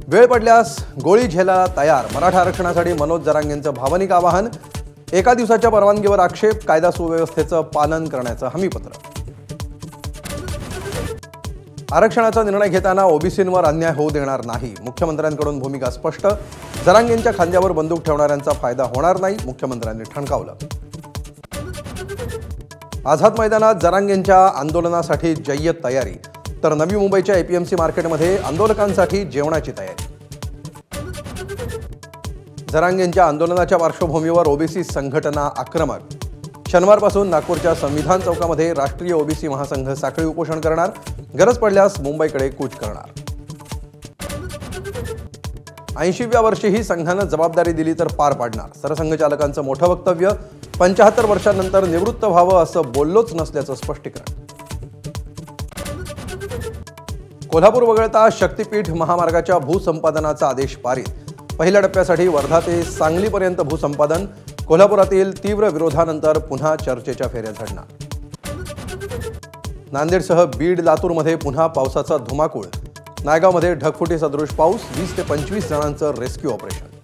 वेळ पडल्यास गोळी झेलायला तयार मराठा आरक्षणासाठी मनोज जरांगेंचं भावनिक आवाहन। एका दिवसाच्या परवानगीवर आक्षेप, कायदा सुव्यवस्थेचं पालन करण्याचं हमीपत्र। आरक्षणाचा निर्णय घेताना ओबीसींवर अन्याय होऊ देणार नाही, मुख्यमंत्र्यांकडून भूमिका स्पष्ट। जरांगेंच्या खांद्यावर बंदूक ठेवणाऱ्यांचा फायदा होणार नाही, मुख्यमंत्र्यांनी ठणकावलं। आझाद मैदानात जरांगेंच्या आंदोलनासाठी जय्यत तयारी, तर नवी मुंबईच्या एपीएमसी मार्केटमध्ये आंदोलकांसाठी जेवणाची तयारी। जरांगेंच्या आंदोलनाच्या पार्श्वभूमीवर ओबीसी संघटना आक्रमक। शनिवारपासून नागपूरच्या संविधान चौकामध्ये राष्ट्रीय ओबीसी महासंघ साखळी उपोषण करणार, गरज पडल्यास मुंबईकडे कूच करणार। 80व्या वर्षीही संघानं जबाबदारी दिली तर पार पाडणार, सरसंघचालकांचं मोठं वक्तव्य। 75 वर्षांनंतर निवृत्त व्हावं असं बोललोच नसल्याचं स्पष्टीकरण। कोल्हापूर वगळता शक्तीपीठ महामार्गाच्या भूसंपादनाचा आदेश पारित। पहिल्या टप्प्यासाठी वर्धा ते सांगलीपर्यंत भूसंपादन, कोल्हापुरातील तीव्र विरोधानंतर पुन्हा चर्चेच्या फेऱ्या झडणार। नांदेडसह बीड, लातूरमध्ये पुन्हा पावसाचा धुमाकूळ। नायगावमध्ये ढगफुटी सदृश पाऊस, 20 ते 25 जणांचं रेस्क्यू ऑपरेशन।